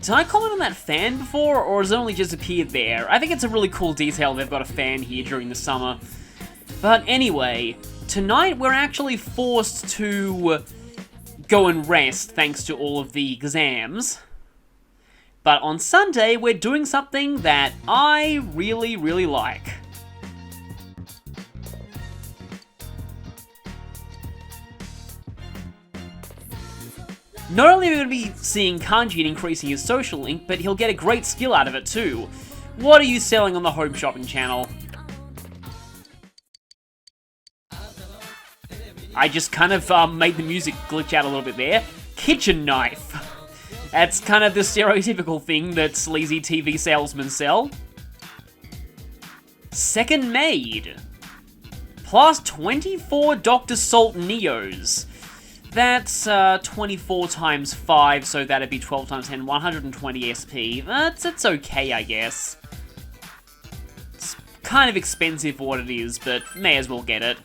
Did I comment on that fan before, or has it only just appeared there? I think it's a really cool detail they've got a fan here during the summer. But anyway, tonight we're actually forced to go and rest thanks to all of the exams. But on Sunday, we're doing something that I really, really like. Not only are we going to be seeing Kanji and increasing his social link, but he'll get a great skill out of it too. What are you selling on the home shopping channel? I just kind of made the music glitch out a little bit there. Kitchen knife. That's kind of the stereotypical thing that sleazy TV salesmen sell. Second maid. Plus 24 Dr. Salt Neos. That's 24 times 5, so that'd be 12 times 10, 120 SP. It's okay, I guess. It's kind of expensive for what it is, but may as well get it.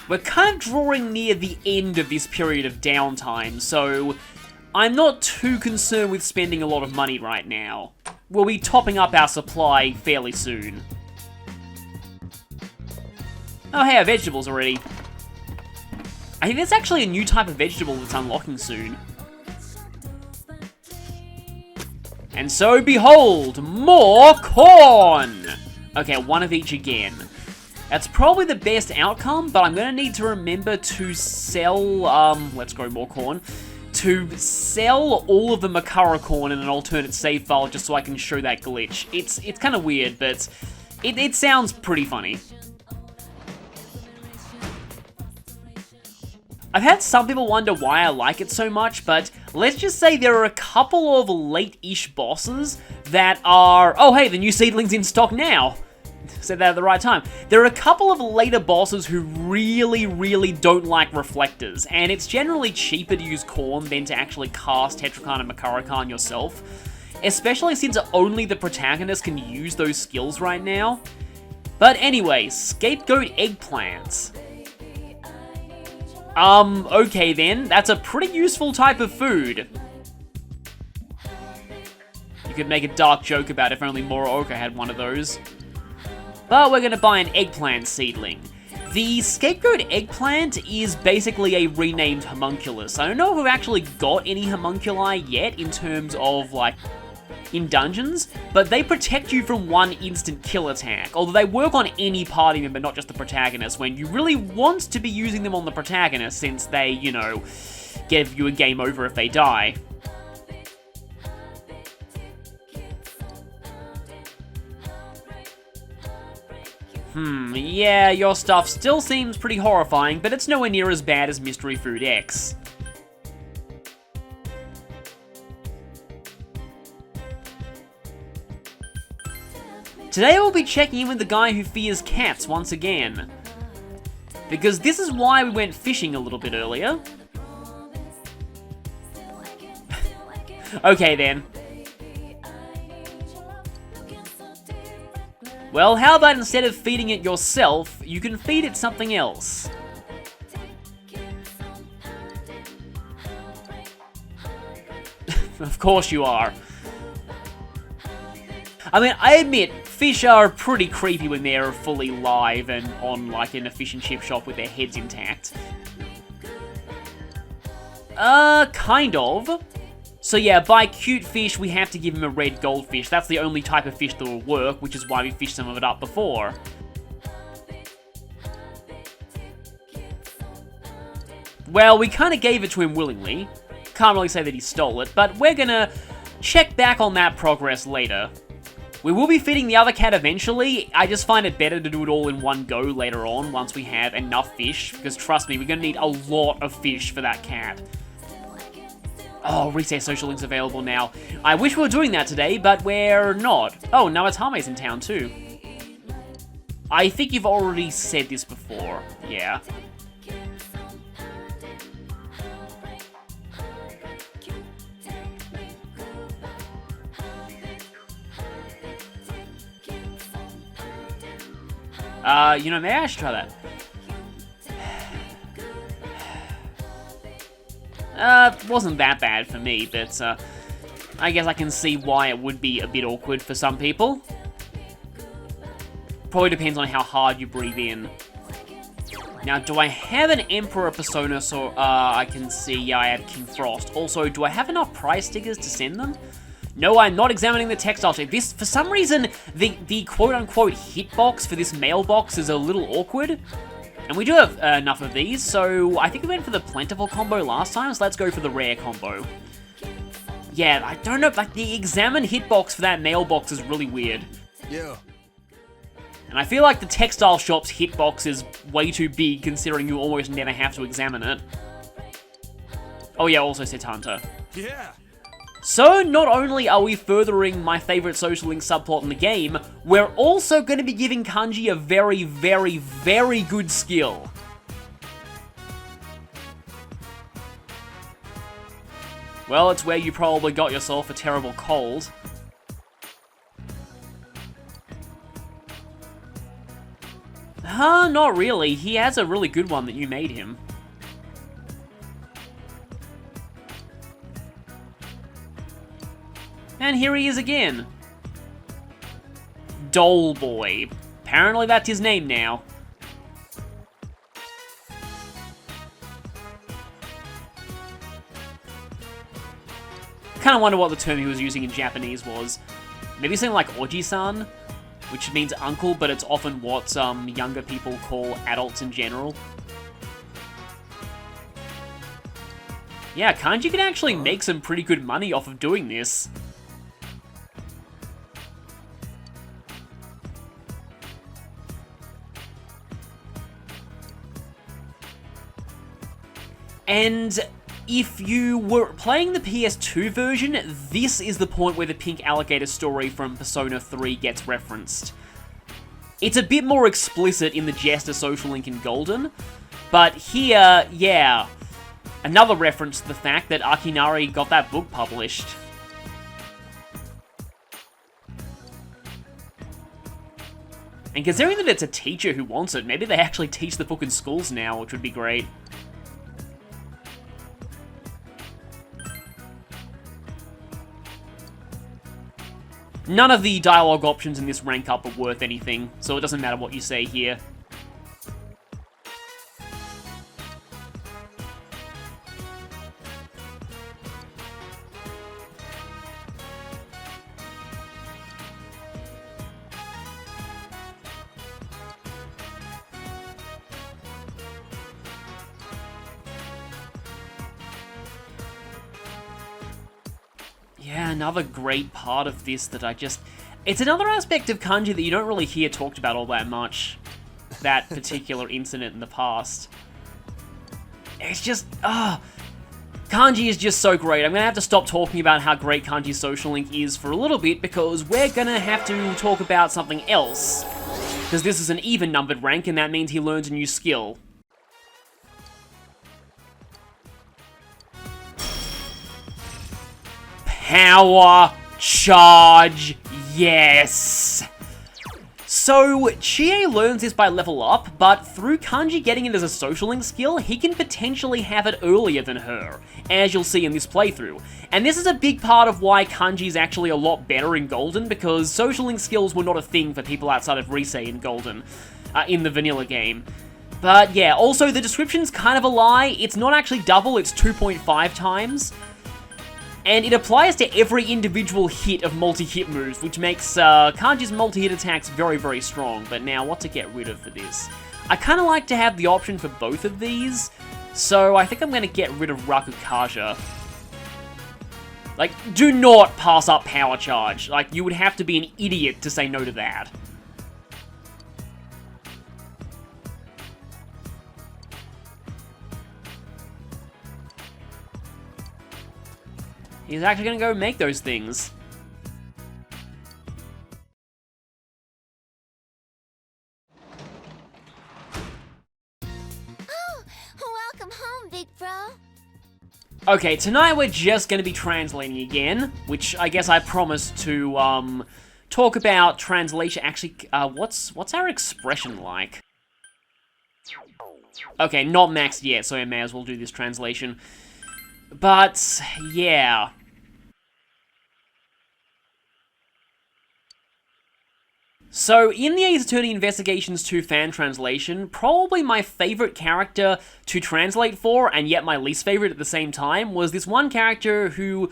We're kind of drawing near the end of this period of downtime, so I'm not too concerned with spending a lot of money right now. We'll be topping up our supply fairly soon. Oh hey, our vegetables already. I think there's actually a new type of vegetable that's unlocking soon. And so, behold, more corn! Okay, one of each again. That's probably the best outcome, but I'm gonna need to remember to sell, let's grow more corn. To sell all of the Makara corn in an alternate save file just so I can show that glitch. It's kind of weird, but it sounds pretty funny. I've had some people wonder why I like it so much, but let's just say there are a couple of late-ish bosses that are... Oh, hey, the new seedling's in stock now! Said that at the right time. There are a couple of later bosses who really, really don't like reflectors, and it's generally cheaper to use corn than to actually cast Tetrakan and Makarakan yourself, especially since only the protagonist can use those skills right now. But anyway, Scapegoat Eggplants. Okay then, that's a pretty useful type of food. You could make a dark joke about if only Morooka had one of those. But we're gonna buy an eggplant seedling. The Scapegoat Eggplant is basically a renamed homunculus. I don't know if we've actually got any homunculi yet in terms of, like, in dungeons, but they protect you from one instant kill attack, although they work on any party member, not just the protagonist, when you really want to be using them on the protagonist since they, you know, give you a game over if they die. Yeah, your stuff still seems pretty horrifying, but it's nowhere near as bad as Mystery Food X. Today we'll be checking in with the guy who fears cats once again. Because this is why we went fishing a little bit earlier. Okay then. Well, how about instead of feeding it yourself, you can feed it something else? Of course you are. I mean, I admit, fish are pretty creepy when they're fully live and on, like, an efficient chip shop with their heads intact. Kind of. So yeah, by cute fish, we have to give him a red goldfish. That's the only type of fish that will work, which is why we fished some of it up before. Well, we kind of gave it to him willingly. Can't really say that he stole it, but we're gonna check back on that progress later. We will be feeding the other cat eventually. I just find it better to do it all in one go later on once we have enough fish, because trust me, we're gonna need a lot of fish for that cat. Oh, Reset Social Link's available now. I wish we were doing that today, but we're not. Oh, now it's Hame's in town too. I think you've already said this before. Yeah. You know, maybe I should try that. Wasn't that bad for me, but I guess I can see why it would be a bit awkward for some people. Probably depends on how hard you breathe in. Now, do I have an Emperor persona so I can see, yeah, I have King Frost. Also, do I have enough prize stickers to send them? No, I'm not examining the textile check. This, for some reason, the quote-unquote hitbox for this mailbox is a little awkward. And we do have enough of these, so I think we went for the plentiful combo last time, so let's go for the rare combo. Yeah, I don't know, like, the examine hitbox for that mailbox is really weird. Yeah. And I feel like the textile shop's hitbox is way too big, considering you almost never have to examine it. Oh yeah, also says Hunter. Yeah. So, not only are we furthering my favorite social link subplot in the game, we're also going to be giving Kanji a very, very, very good skill. Well, it's where you probably got yourself a terrible cold. Huh, not really. He has a really good one that you made him. And here he is again. Doll Boy. Apparently that's his name now. Kind of wonder what the term he was using in Japanese was. Maybe something like Oji-san, which means uncle, but it's often what younger people call adults in general. Yeah, Kanji can actually make some pretty good money off of doing this. And if you were playing the PS2 version, this is the point where the pink alligator story from Persona 3 gets referenced. It's a bit more explicit in the Jester social link in Golden, but here, yeah, another reference to the fact that Akinari got that book published. And considering that it's a teacher who wants it, maybe they actually teach the book in schools now, which would be great. None of the dialogue options in this rank up are worth anything, so it doesn't matter what you say here. Yeah, another great part of this that I just... It's another aspect of Kanji that you don't really hear talked about all that much. That particular incident in the past. It's just... Kanji is just so great. I'm going to have to stop talking about how great Kanji's social link is for a little bit, because we're going to have to talk about something else. Because this is an even-numbered rank, and that means he learns a new skill. Power Charge, yes! So, Chie learns this by level up, but through Kanji getting it as a social link skill, he can potentially have it earlier than her, as you'll see in this playthrough. And this is a big part of why Kanji is actually a lot better in Golden, because social link skills were not a thing for people outside of Risei in Golden, in the vanilla game. But yeah, also the description's kind of a lie. It's not actually double, it's 2.5 times. And it applies to every individual hit of multi-hit moves, which makes Kanji's multi-hit attacks very, very strong. But now, what to get rid of for this? I kind of like to have the option for both of these, so I think I'm going to get rid of Rakukaja. Like, do not pass up Power Charge. Like, you would have to be an idiot to say no to that. He's actually going to go make those things. Oh, welcome home, big bro. Okay, tonight we're just going to be translating again, which I guess I promised to talk about translation. Actually, what's our expression like? Okay, not maxed yet, so I may as well do this translation. But, yeah. So, in the Ace Attorney Investigations 2 fan translation, probably my favourite character to translate for, and yet my least favourite at the same time, was this one character who...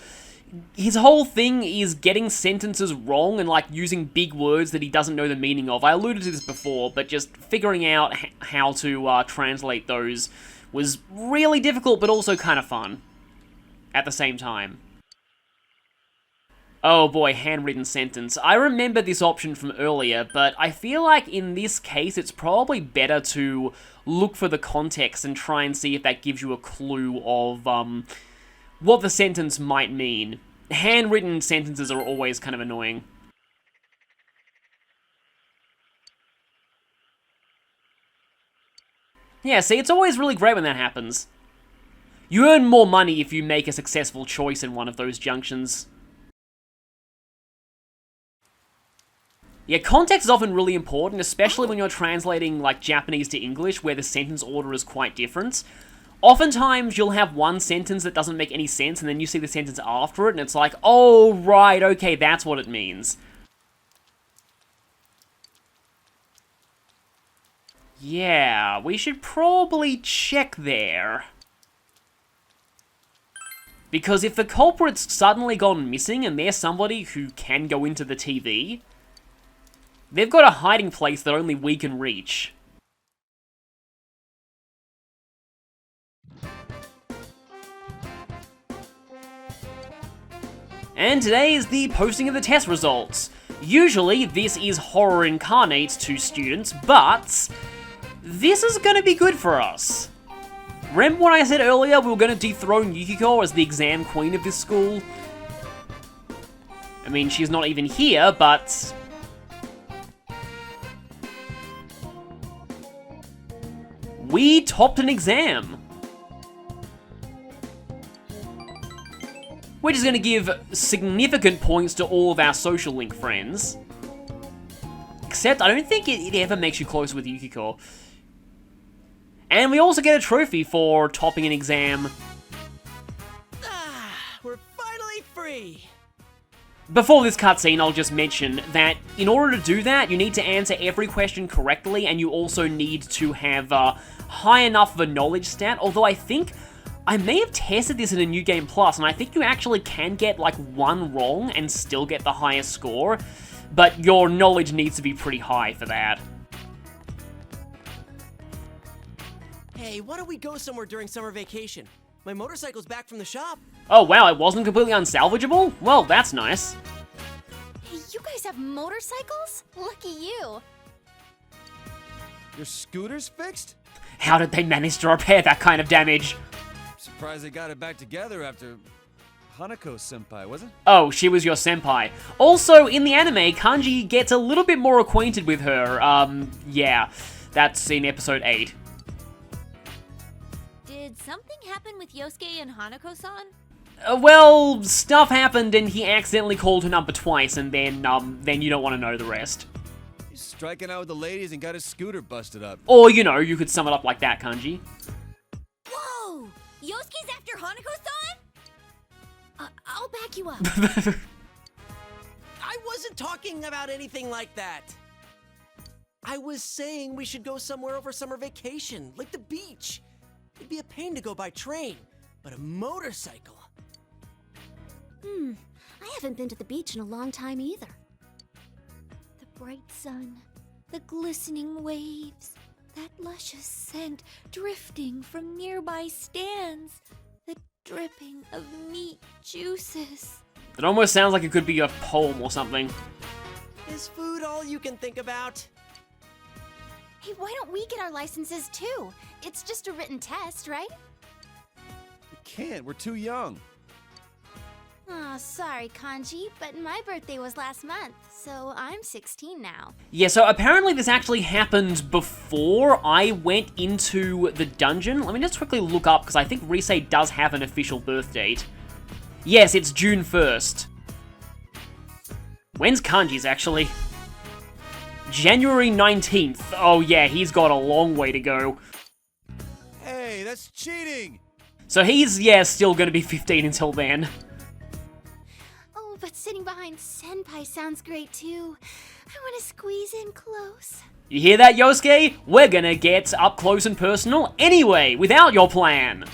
his whole thing is getting sentences wrong and, like, using big words that he doesn't know the meaning of. I alluded to this before, but just figuring out how to translate those was really difficult, but also kind of fun at the same time. Oh boy, handwritten sentence. I remember this option from earlier, but I feel like in this case it's probably better to look for the context and try and see if that gives you a clue of what the sentence might mean. Handwritten sentences are always kind of annoying. Yeah, see, it's always really great when that happens. You earn more money if you make a successful choice in one of those junctions. Yeah, context is often really important, especially when you're translating, like, Japanese to English, where the sentence order is quite different. Oftentimes, you'll have one sentence that doesn't make any sense, and then you see the sentence after it, and it's like, oh, right, okay, that's what it means. Yeah, we should probably check there. Because if the culprit's suddenly gone missing, and they're somebody who can go into the TV... they've got a hiding place that only we can reach. And today is the posting of the test results. Usually, this is horror incarnate to students, but this is gonna be good for us. Remember when I said earlier we were gonna dethrone Yukiko as the exam queen of this school? I mean, she's not even here, but... we topped an exam! Which is going to give significant points to all of our social link friends. Except, I don't think it ever makes you closer with Yukiko. And we also get a trophy for topping an exam. Ah, we're finally free! Before this cutscene, I'll just mention that in order to do that, you need to answer every question correctly, and you also need to have high enough of a knowledge stat, although I think... I may have tested this in a New Game Plus, and I think you actually can get, like, one wrong and still get the highest score, but your knowledge needs to be pretty high for that. Hey, why don't we go somewhere during summer vacation? My motorcycle's back from the shop. Oh wow, it wasn't completely unsalvageable? Well, that's nice. Hey, you guys have motorcycles? Lucky you. Your scooter's fixed? How did they manage to repair that kind of damage? Surprised they got it back together after Hanako-senpai, was it? Oh, she was your senpai. Also, in the anime, Kanji gets a little bit more acquainted with her. Yeah, that's in episode 8. Did something happen with Yosuke and Hanako-san? Well, stuff happened and he accidentally called her number twice, and then you don't want to know the rest. He's striking out with the ladies and got his scooter busted up. Or, you know, you could sum it up like that, Kanji. Whoa! Yosuke's after Hanako-san? I'll back you up. I wasn't talking about anything like that. I was saying we should go somewhere over summer vacation, like the beach. It'd be a pain to go by train, but a motorcycle. I haven't been to the beach in a long time either. The bright sun, the glistening waves, that luscious scent drifting from nearby stands, the dripping of meat juices. It almost sounds like it could be a poem or something. Is food all you can think about? Hey, why don't we get our licenses too? It's just a written test, right? We can't, we're too young. Aw, sorry, Kanji, but my birthday was last month, so I'm 16 now. Yeah, so apparently this actually happened before I went into the dungeon. Let me just quickly look up, because I think Risei does have an official birth date. Yes, it's June 1st. When's Kanji's, actually? January 19th. Oh yeah, he's got a long way to go. Hey, that's cheating! So he's, yeah, still gonna be 15 until then. Oh, but sitting behind Senpai sounds great too. I want to squeeze in close. You hear that, Yosuke? We're gonna get up close and personal anyway, without your plan.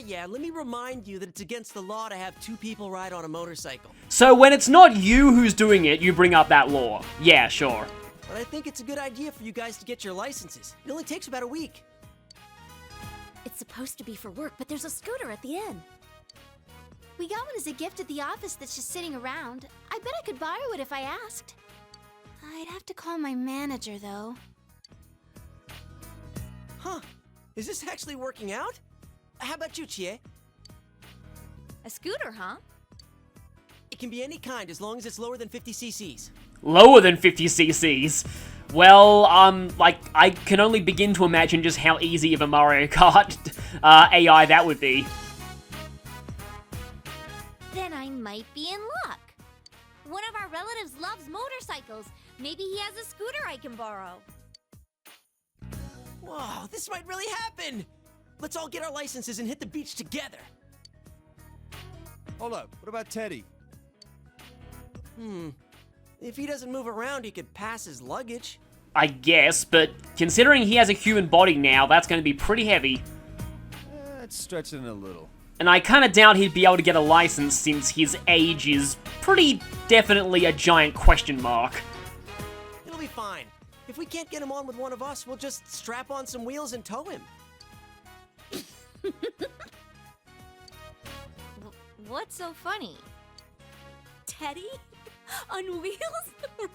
Yeah, let me remind you that it's against the law to have two people ride on a motorcycle. So when it's not you who's doing it, you bring up that law. Yeah, sure. But I think it's a good idea for you guys to get your licenses. It only takes about a week. It's supposed to be for work, but there's a scooter at the inn. We got one as a gift at the office that's just sitting around. I bet I could borrow it if I asked. I'd have to call my manager, though. Huh. Is this actually working out? How about you, Chie? A scooter, huh? It can be any kind as long as it's lower than 50 cc's. Lower than 50 cc's? Well, like, I can only begin to imagine just how easy of a Mario Kart AI that would be. Then I might be in luck. One of our relatives loves motorcycles. Maybe he has a scooter I can borrow. Whoa, this might really happen! Let's all get our licenses and hit the beach together. Hold up, what about Teddy? If he doesn't move around, he could pass his luggage. I guess, but considering he has a human body now, that's going to be pretty heavy. That's stretching it a little. And I kind of doubt he'd be able to get a license since his age is pretty definitely a giant question mark. It'll be fine. If we can't get him on with one of us, we'll just strap on some wheels and tow him. What's so funny? Teddy? On wheels? Roller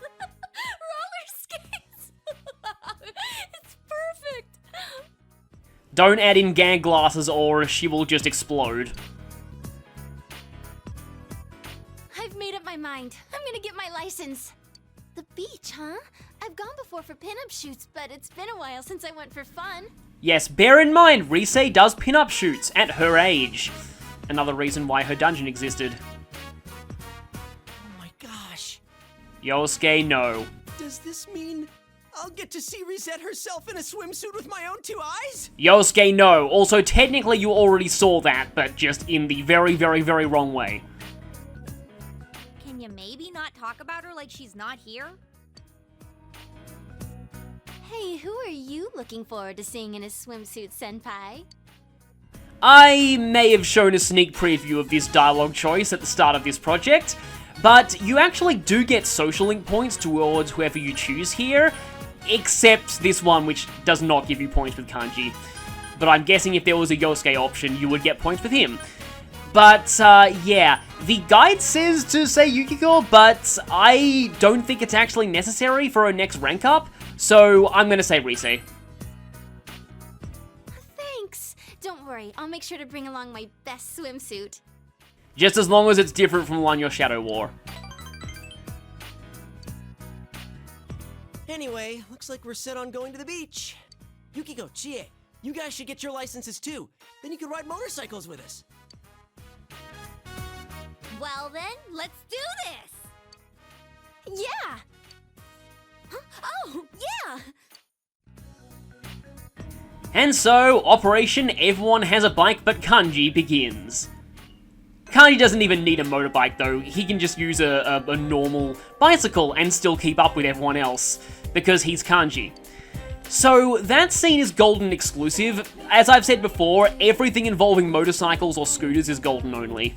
skates? It's perfect! Don't add in gang glasses or she will just explode. I've made up my mind. I'm gonna get my license. The beach, huh? I've gone before for pinup shoots, but it's been a while since I went for fun. Yes, bear in mind, Rise does pin-up shoots at her age. Another reason why her dungeon existed. Oh my gosh. Yosuke, no. Does this mean I'll get to see Reset herself in a swimsuit with my own two eyes? Yosuke, no. Also, technically you already saw that, but just in the very, very, very wrong way. Can you maybe not talk about her like she's not here? Hey, who are you looking forward to seeing in a swimsuit, Senpai? I may have shown a sneak preview of this dialogue choice at the start of this project, but you actually do get social link points towards whoever you choose here, except this one, which does not give you points with Kanji. But I'm guessing if there was a Yosuke option, you would get points with him. But, yeah, the guide says to say Yukiko, but I don't think it's actually necessary for her next rank up, so I'm gonna say Rise. Thanks! Don't worry, I'll make sure to bring along my best swimsuit. Just as long as it's different from the one your shadow wore. Anyway, looks like we're set on going to the beach. Yukiko, Chie, you guys should get your licenses too. Then you can ride motorcycles with us. Well then, let's do this! Yeah! Huh? Oh, yeah! And so, Operation Everyone Has a Bike But Kanji begins. Kanji doesn't even need a motorbike though, he can just use a normal bicycle and still keep up with everyone else, because he's Kanji. So, that scene is Golden exclusive. As I've said before, everything involving motorcycles or scooters is Golden only.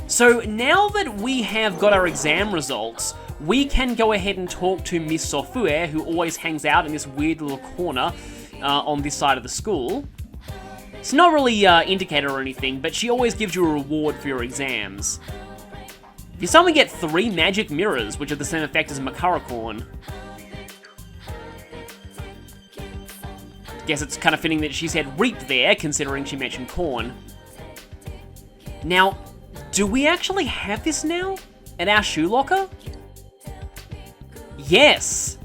So, now that we have got our exam results, we can go ahead and talk to Miss Sofue, who always hangs out in this weird little corner on this side of the school. It's not really indicator or anything, but she always gives you a reward for your exams. You suddenly get 3 magic mirrors, which are the same effect as a Makara corn. Guess it's kind of fitting that she said reap there, considering she mentioned corn. Now, do we actually have this now? At our shoe locker? Yes!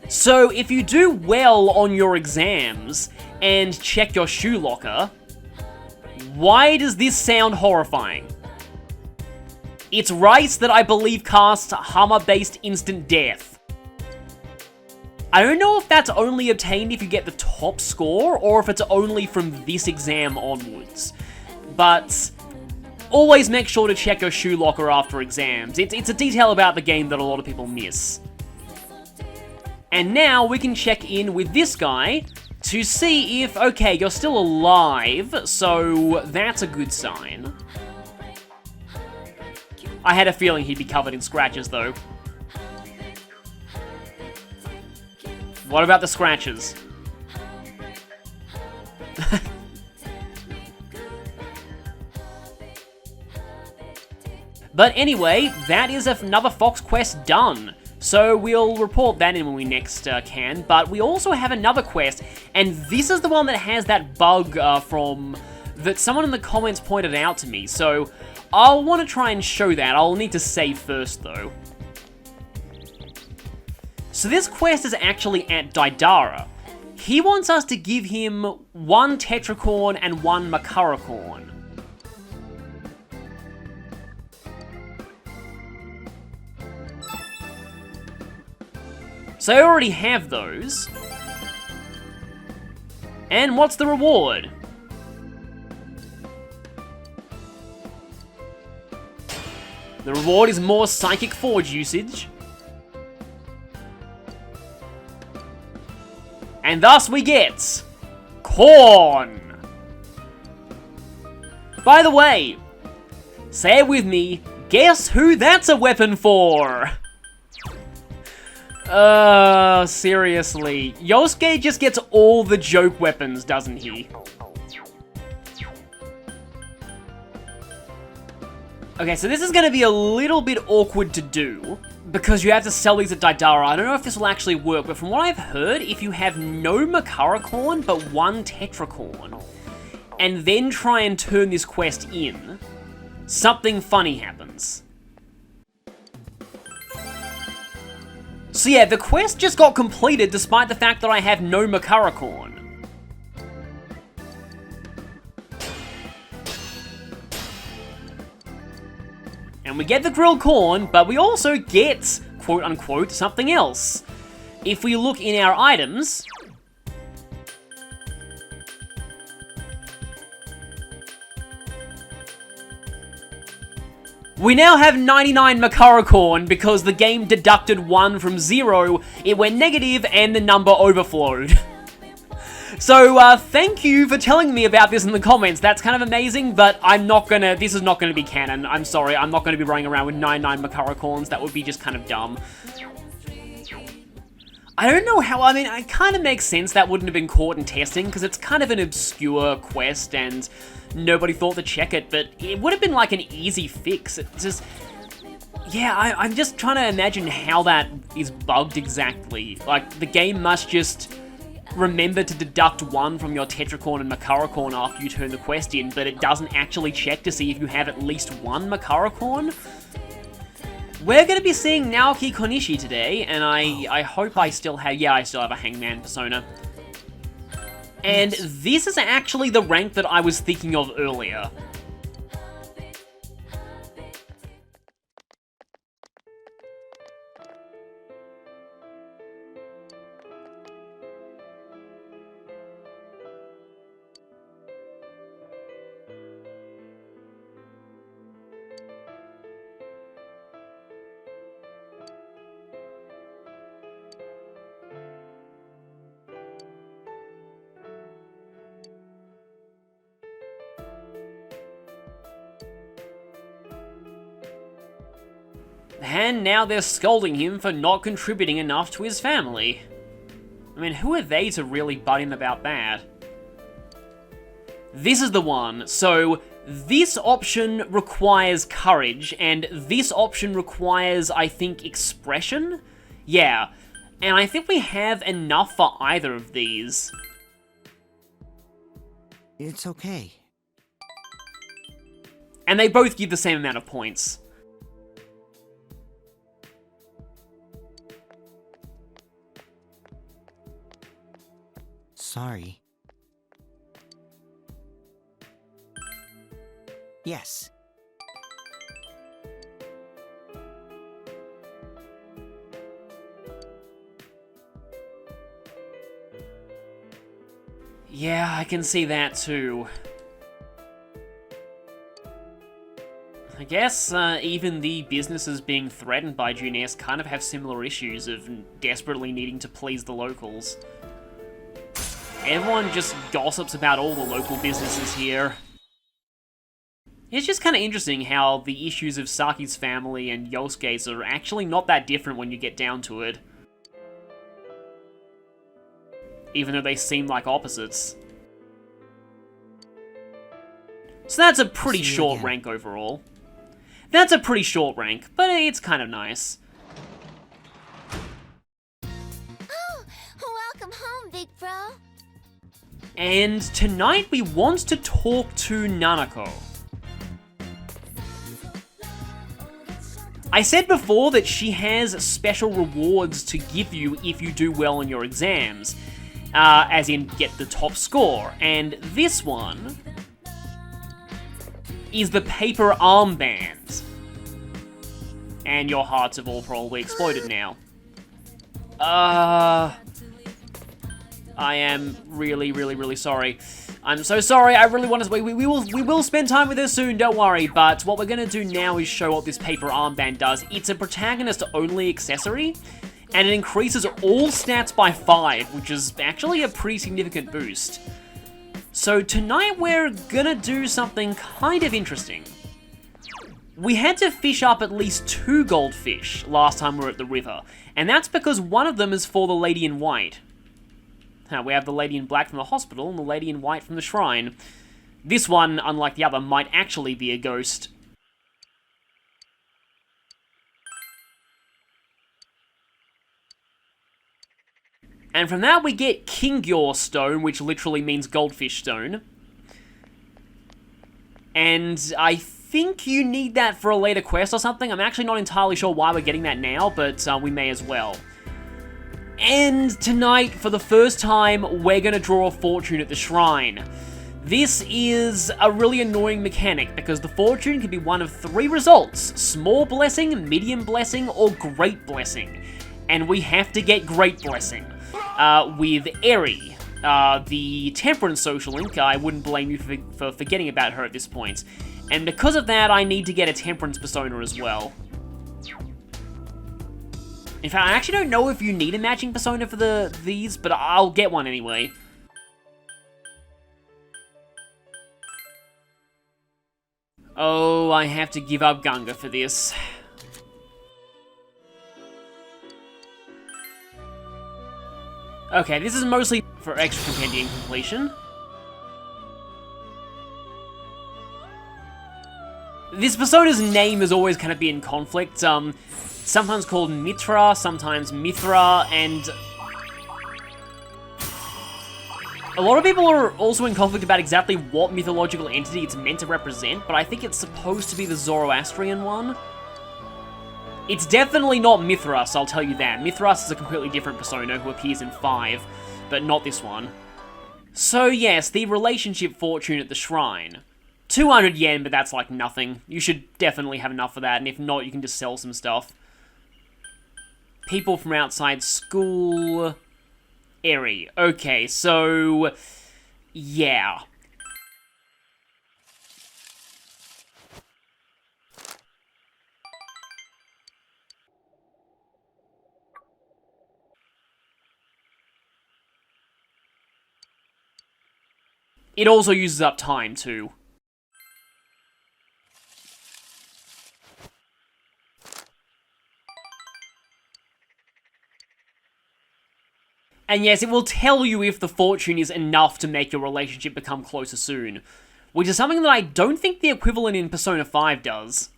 So, if you do well on your exams, and check your shoe locker, why does this sound horrifying? It's rice that I believe casts Hama-based instant death. I don't know if that's only obtained if you get the top score, or if it's only from this exam onwards. But always make sure to check your shoe locker after exams. It's a detail about the game that a lot of people miss. And now we can check in with this guy to see if, okay, you're still alive, so that's a good sign. I had a feeling he'd be covered in scratches, though. What about the scratches? But anyway, that is another Fox quest done. So we'll report that in when we next can, but we also have another quest, and this is the one that has that bug that someone in the comments pointed out to me, so I'll want to try and show that. I'll need to save first, though. So this quest is actually at Daidara. He wants us to give him 1 Tetracorn and 1 Makaracorn. So I already have those. And what's the reward? The reward is more Psychic Forge usage. And thus we get corn. By the way, say it with me, guess who that's a weapon for? Seriously. Yosuke just gets all the joke weapons, doesn't he? Okay, so this is going to be a little bit awkward to do, because you have to sell these at Daidara. I don't know if this will actually work, but from what I've heard, if you have no Makaracorn but 1 Tetracorn, and then try and turn this quest in, something funny happens. So yeah, the quest just got completed despite the fact that I have no Makaracorn. And we get the grilled corn, but we also get, quote-unquote, something else. If we look in our items, we now have 99 Makaracorn because the game deducted 1 from 0, it went negative, and the number overflowed. So, thank you for telling me about this in the comments. That's kind of amazing, but this is not gonna be canon. I'm sorry, I'm not gonna be running around with 99 Makaracorns. That would be just kind of dumb. I don't know how, I mean, it kind of makes sense that wouldn't have been caught in testing, because it's kind of an obscure quest, and nobody thought to check it, but it would have been like an easy fix. It's just, yeah, I'm just trying to imagine how that is bugged exactly. Like, the game must just remember to deduct 1 from your Tetracorn and Makaracorn after you turn the quest in, but it doesn't actually check to see if you have at least 1 Makaracorn. We're going to be seeing Naoki Konishi today, and I hope I still have, yeah, I still have a Hangman persona. And this is actually the rank that I was thinking of earlier. And now they're scolding him for not contributing enough to his family. I mean, who are they to really butt in about that? This is the one. So, this option requires courage, and this option requires, I think, expression? Yeah. And I think we have enough for either of these. It's okay. And they both give the same amount of points. Sorry. Yes. Yeah, I can see that too. I guess even the businesses being threatened by Juness kind of have similar issues of desperately needing to please the locals. Everyone just gossips about all the local businesses here. It's just kind of interesting how the issues of Saki's family and Yosuke's are actually not that different when you get down to it. Even though they seem like opposites. So that's a pretty short rank overall. That's a pretty short rank, but it's kind of nice. Oh, welcome home, big bro. And tonight we want to talk to Nanako. I said before that she has special rewards to give you if you do well in your exams, as in get the top score, and this one is the paper armband. And your hearts have all probably exploded now. I am really sorry. I'm so sorry, I really want to... We will spend time with her soon, don't worry, but what we're going to do now is show what this paper armband does. It's a protagonist-only accessory, and it increases all stats by 5, which is actually a pretty significant boost. So tonight we're gonna do something kind of interesting. We had to fish up at least 2 goldfish last time we were at the river, and that's because one of them is for the lady in white. We have the lady in black from the hospital and the lady in white from the shrine. This one, unlike the other, might actually be a ghost. And from that we get Kingyor Stone, which literally means goldfish stone. And I think you need that for a later quest or something. I'm actually not entirely sure why we're getting that now, but we may as well. And tonight, for the first time, we're going to draw a fortune at the shrine. This is a really annoying mechanic, because the fortune can be one of 3 results: small blessing, medium blessing, or great blessing. And we have to get great blessing. With Eri, the Temperance Social Link. I wouldn't blame you for forgetting about her at this point. And because of that, I need to get a Temperance Persona as well. In fact, I actually don't know if you need a matching persona for these, but I'll get one anyway. Oh, I have to give up Gunga for this. Okay, this is mostly for extra compendium completion. This persona's name has always kind of been in conflict. Sometimes called Mitra, sometimes Mithra, and a lot of people are also in conflict about exactly what mythological entity it's meant to represent, but I think it's supposed to be the Zoroastrian one. It's definitely not Mithras, I'll tell you that. Mithras is a completely different persona who appears in 5, but not this one. So yes, the relationship fortune at the shrine. 200 yen, but that's like nothing. You should definitely have enough for that, and if not, you can just sell some stuff. People from outside school... Eri. Okay, so... yeah. It also uses up time, too. And yes, it will tell you if the fortune is enough to make your relationship become closer soon, which is something that I don't think the equivalent in Persona 5 does.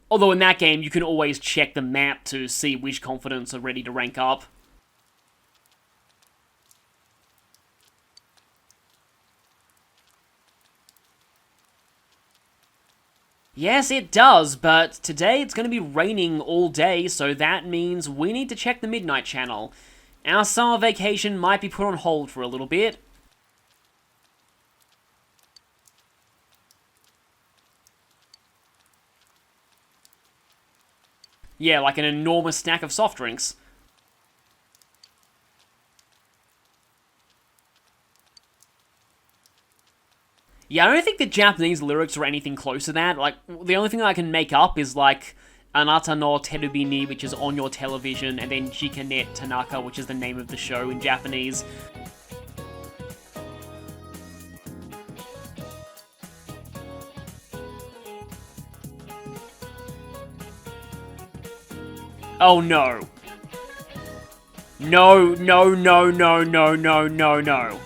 Although in that game, you can always check the map to see which confidants are ready to rank up. Yes, it does, but today it's going to be raining all day, so that means we need to check the Midnight Channel. Our summer vacation might be put on hold for a little bit. Yeah, like an enormous stack of soft drinks. Yeah, I don't think the Japanese lyrics are anything close to that. Like, the only thing I can make up is, like, Anata no terubi ni, which is on your television, and then Jikanet Tanaka, which is the name of the show in Japanese. Oh no. No, no, no, no, no, no, no, no.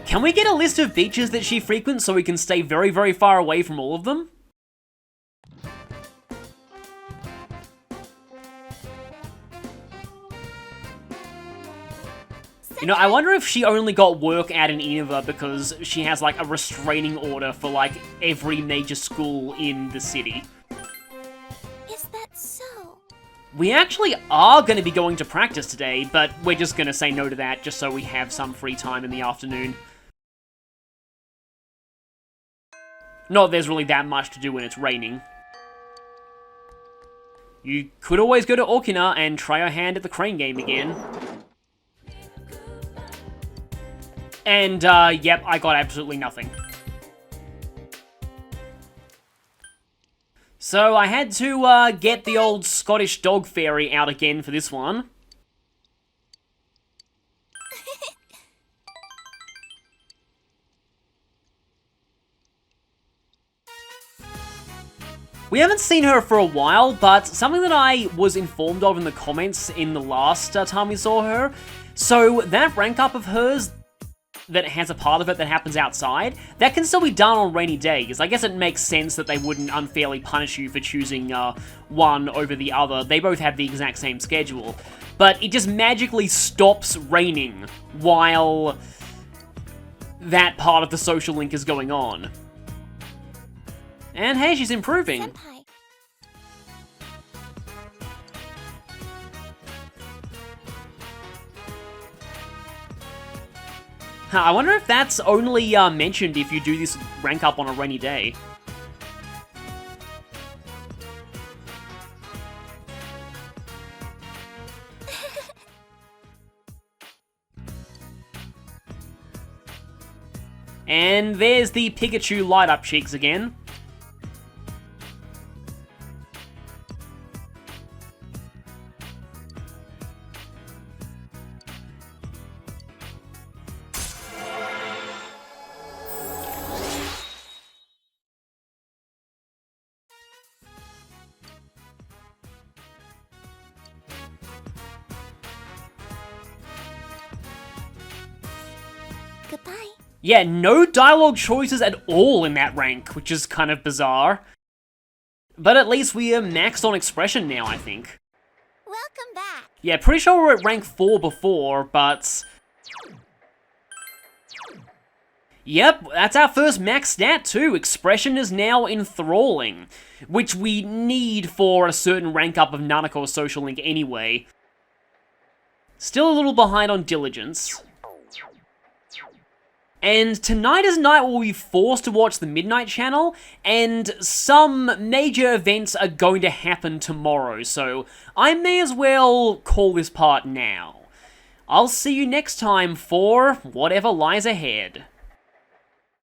Can we get a list of beaches that she frequents so we can stay very, very far away from all of them? You know, I wonder if she only got work out in Inova because she has, like, a restraining order for, like, every major school in the city. Is that so? We actually are going to be going to practice today, but we're just going to say no to that just so we have some free time in the afternoon. Not there's really that much to do when it's raining. You could always go to Okina and try your hand at the crane game again. And, yep, I got absolutely nothing. So I had to, get the old Scottish dog fairy out again for this one. We haven't seen her for a while, but something that I was informed of in the comments in the last time we saw her, so that rank up of hers that has a part of it that happens outside, that can still be done on rainy days. I guess it makes sense that they wouldn't unfairly punish you for choosing one over the other. They both have the exact same schedule. But it just magically stops raining while that part of the social link is going on. And hey, she's improving. Senpai. I wonder if that's only mentioned if you do this rank up on a rainy day. And there's the Pikachu light up cheeks again. Goodbye. Yeah, no dialogue choices at all in that rank, which is kind of bizarre. But at least we are maxed on expression now, I think. Welcome back. Yeah, pretty sure we were at rank 4 before, but... Yep, that's our first max stat too. Expression is now enthralling, which we need for a certain rank up of Nanako Social Link anyway. Still a little behind on diligence. And tonight is a night where we'll be forced to watch the Midnight Channel, and some major events are going to happen tomorrow, so I may as well call this part now. I'll see you next time for whatever lies ahead.